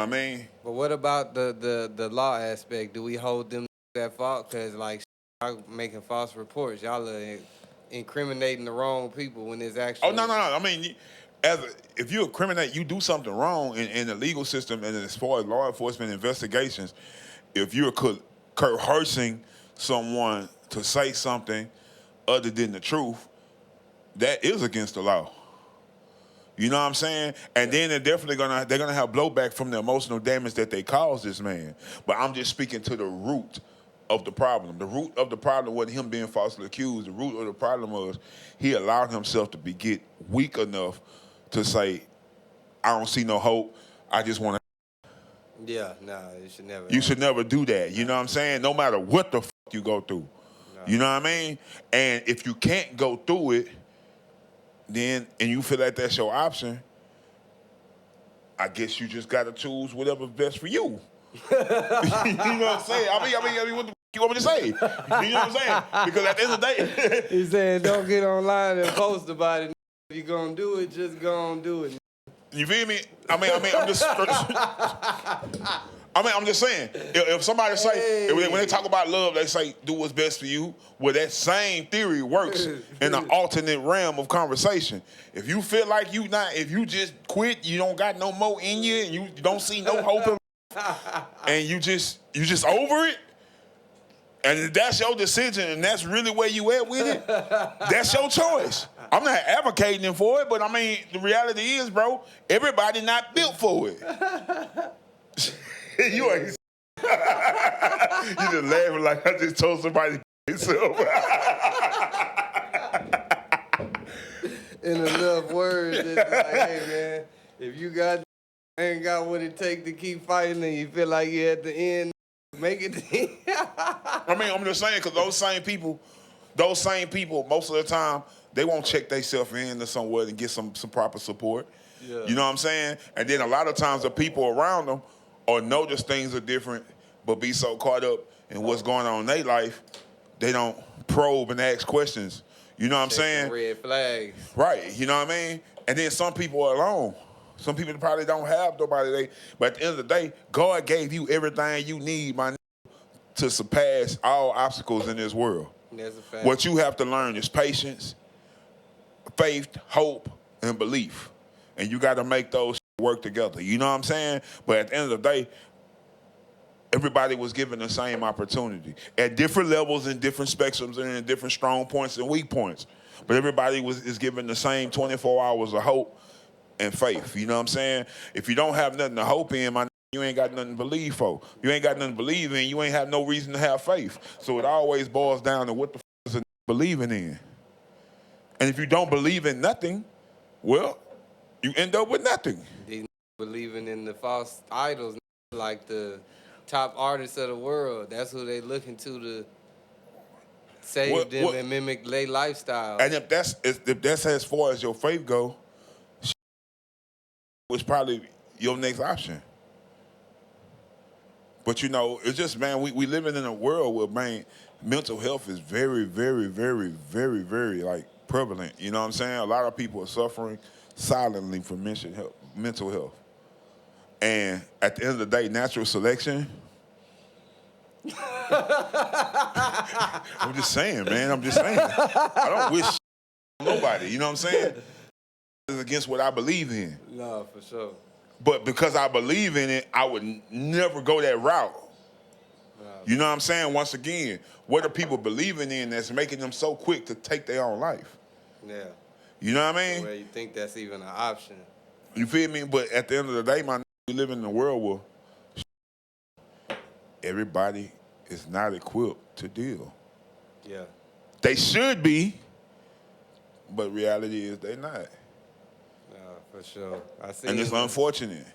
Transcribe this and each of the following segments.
what I mean? But what about the law aspect? Do we hold them at fault? Because, like, y'all making false reports. Y'all are incriminating the wrong people when it's Oh, actually... no. I mean, if you incriminate, you do something wrong in the legal system, and as far as law enforcement investigations, if you're coercing someone to say something other than the truth, that is against the law. You know what I'm saying? And then they're gonna have blowback from the emotional damage that they caused this man. But I'm just speaking to the root of the problem. The root of the problem wasn't him being falsely accused. The root of the problem was he allowed himself to get weak enough to say, I don't see no hope. I just want to. Yeah, nah, you should never. You should never do that. You know what I'm saying? No matter what the you go through. Nah. You know what I mean? And if you can't go through it, then and you feel like that's your option, I guess you just gotta choose whatever's best for you. You know what I'm saying? I mean, what the you want me to say? You know what I'm saying? Because at the end of the day, he's saying don't get online and post about it. If you're gonna do it, just go on do it. You feel me? I'm just saying. If somebody say when they talk about love, they say do what's best for you. Well, that same theory works in an alternate realm of conversation. If you feel like if you just quit, you don't got no more in you, and you don't see no hope in life, and you just over it, and that's your decision, and that's really where you at with it, that's your choice. I'm not advocating for it, but I mean, the reality is, bro, everybody not built for it. You ain't. You just laughing like I just told somebody himself. In enough words, it's like, hey, man, if you ain't got what it takes to keep fighting and you feel like you're at the end, make it to the end. I mean, I'm just saying, because those same people, most of the time, they won't check themselves into somewhere and get some proper support. Yeah. You know what I'm saying? And then a lot of times the people around them or notice things are different, but be so caught up in what's going on in their life, they don't probe and ask questions. You know what I'm saying? Red flags. Right. You know what I mean? And then some people are alone. Some people probably don't have nobody. But at the end of the day, God gave you everything you need, my to surpass all obstacles in this world. That's a fact. What you have to learn is patience, faith, hope, and belief. And you got to make those work together. You know what I'm saying? But at the end of the day, everybody was given the same opportunity at different levels and different spectrums and in different strong points and weak points. But everybody is given the same 24 hours of hope and faith. You know what I'm saying? If you don't have nothing to hope in, you ain't got nothing to believe for. You ain't got nothing to believe in. You ain't have no reason to have faith. So it always boils down to what the is believing in. And if you don't believe in nothing, well, you end up with nothing. These believing in the false idols, like the top artists of the world. That's who they looking to save them and mimic their lifestyle. And if that's as far as your faith go, was probably your next option. But you know, it's just, man, we living in a world where, man, mental health is very, very, very, very, very like prevalent. You know what I'm saying? A lot of people are suffering silently from mental health. And at the end of the day, natural selection. I'm just saying, man. I'm just saying. I don't wish nobody. You know what I'm saying? It's against what I believe in. No, for sure. But because I believe in it, I would never go that route. You know what I'm saying? Once again, what are people believing in that's making them so quick to take their own life? Yeah. You know what I mean? Where you think that's even an option. You feel me? But at the end of the day, we live in a world where everybody is not equipped to deal. Yeah. They should be, but reality is they're not. For sure. And it's unfortunate.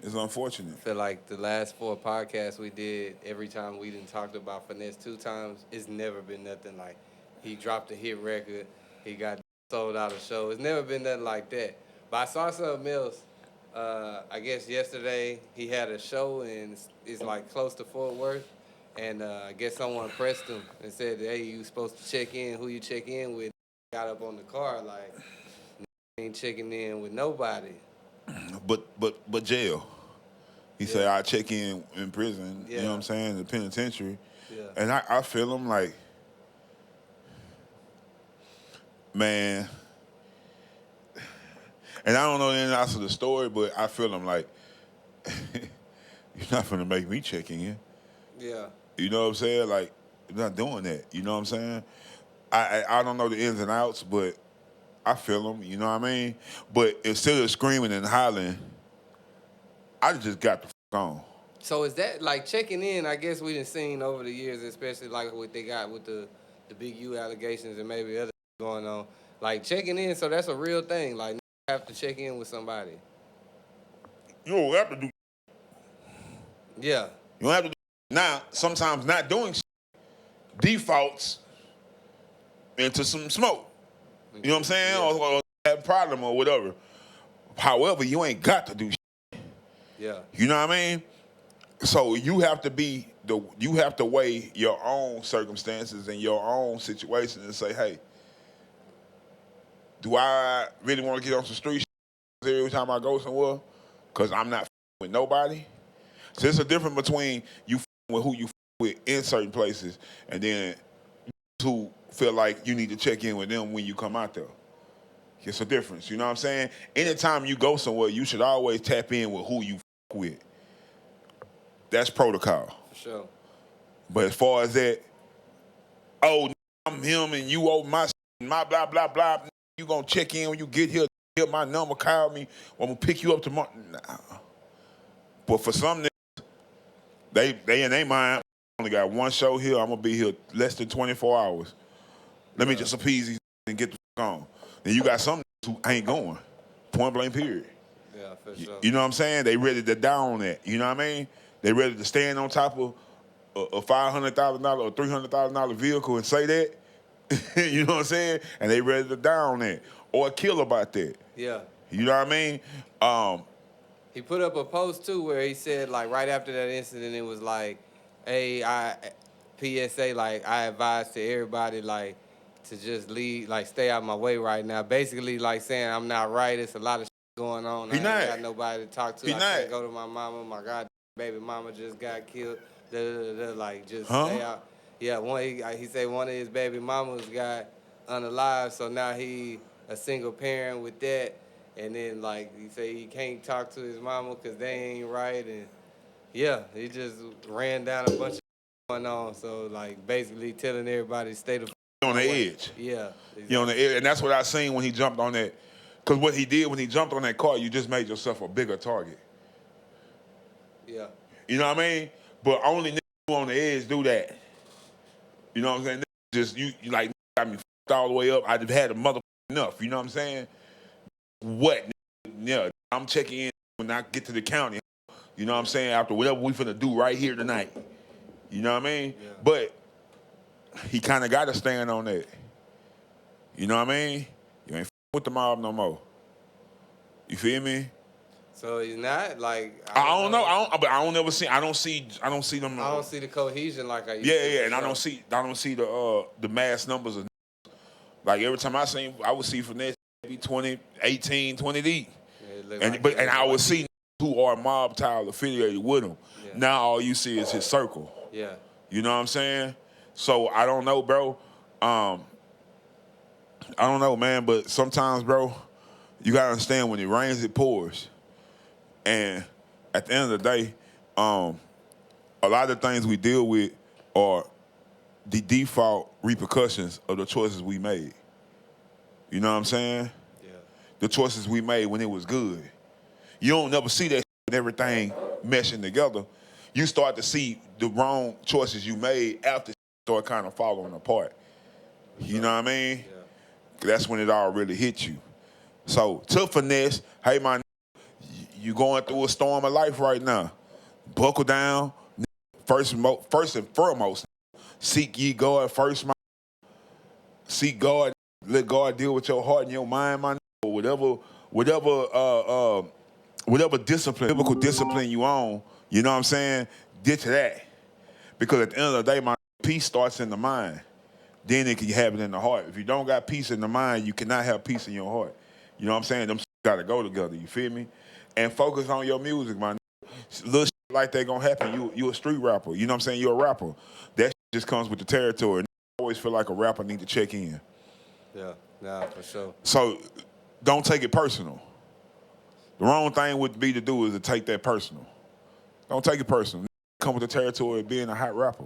It's unfortunate. I feel like the last 4 podcasts we did, every time we didn't talk about Finesse2Tymes, it's never been nothing like he dropped a hit record, he got sold out a show. It's never been nothing like that. But I saw something else. I guess yesterday he had a show and it's like close to Fort Worth. And I guess someone pressed him and said, hey, you supposed to check in. Who you check in with? Got up on the car like, ain't checking in with nobody. But jail. He said, I check in prison, you know what I'm saying, the penitentiary. Yeah. And I feel him like, man, and I don't know the ins of the story, but I feel him like, you're not going to make me check in. Yeah. You know what I'm saying? Like, you're not doing that. You know what I'm saying? I don't know the ins and outs, but I feel him. You know what I mean? But instead of screaming and hollering, I just got the on. So is that like checking in? I guess we done seen over the years, especially like what they got with the Big U allegations and maybe other going on. Like checking in, so that's a real thing. Like have to check in with somebody. You don't have to do. Yeah. You don't have to do. Now, sometimes not doing defaults into some smoke. You know what I'm saying? Or have a problem or whatever. However, you ain't got to do. Yeah. You know what I mean? So you have to weigh your own circumstances and your own situation and say, hey, do I really want to get on some street every time I go somewhere? Because I'm not with nobody. So there's a difference between you with who you with in certain places and then who feel like you need to check in with them when you come out there. It's a difference, you know what I'm saying? Anytime you go somewhere, you should always tap in with who you with. That's protocol. For sure. But as far as that, oh, I'm him and you owe my blah, blah, blah, you gonna check in when you get here, get my number, call me, I'm gonna pick you up tomorrow. Nah. But for some niggas, they in their mind, I only got one show here, I'm gonna be here less than 24 hours. Let me just appease these and get the on. And you got some who ain't going. Point blank period. Yeah, for sure. You know what I'm saying? They ready to die on that. You know what I mean? They ready to stand on top of a $500,000 or $300,000 vehicle and say that. You know what I'm saying? And they ready to die on that or kill about that. Yeah. You know what I mean? He put up a post too where he said like right after that incident it was like, hey, PSA, like I advise to everybody like to just leave, like stay out of my way right now. Basically like saying I'm not right. It's a lot of going on. I ain't got nobody to talk to. I can't go to my mama. My god baby mama just got killed. Like just stay out. Yeah, he said one of his baby mamas got unalive, so now he a single parent with that. And then, like, he say he can't talk to his mama because they ain't right. And, yeah, he just ran down a bunch of going on. So, like, basically telling everybody to stay the on the edge. Yeah. Exactly. You on the edge. And that's what I seen when he jumped on that. Because what he did when he jumped on that car, you just made yourself a bigger target. Yeah. You know what I mean? But only niggas who on the edge do that. You know what I'm saying? Just, you like, got me all the way up. I just had a mother enough. You know what I'm saying? What? Yeah, I'm checking in when I get to the county. You know what I'm saying? After whatever we finna do right here tonight. You know what I mean? Yeah. But he kind of got to stand on that. You know what I mean? You ain't with the mob no more. You feel me? So he's not like I don't know. I don't see them. I don't see the cohesion like I used to. Yeah, and I don't see the mass numbers of like every time I would see Finesse be 20, 18, 20 deep. Yeah, and I would see who are mob tile affiliated with him. Yeah. Now all you see is his circle. Yeah. You know what I'm saying? So I don't know, bro. I don't know, man, but sometimes, bro, you gotta understand when it rains, it pours. And at the end of the day, a lot of the things we deal with are the default repercussions of the choices we made. You know what I'm saying? Yeah. The choices we made when it was good. You don't never see that and everything meshing together. You start to see the wrong choices you made after start kind of falling apart. You know what I mean? Yeah. That's when it all really hits you. So to Finesse, hey, my you going through a storm of life right now. Buckle down. First and foremost, seek ye God first, my. Seek God. Let God deal with your heart and your mind, my. Whatever discipline, biblical discipline you on, you know what I'm saying? Get to that. Because at the end of the day, my peace starts in the mind. Then it can have it in the heart. If you don't got peace in the mind, you cannot have peace in your heart. You know what I'm saying? Them got to go together. You feel me? And focus on your music, man. little shit like that gonna happen. You a street rapper. You know what I'm saying? You're a rapper. That shit just comes with the territory. I always feel like a rapper need to check in. Yeah, nah, for sure. So don't take it personal. The wrong thing would be to do is to take that personal. Don't take it personal. Come with the territory of being a hot rapper.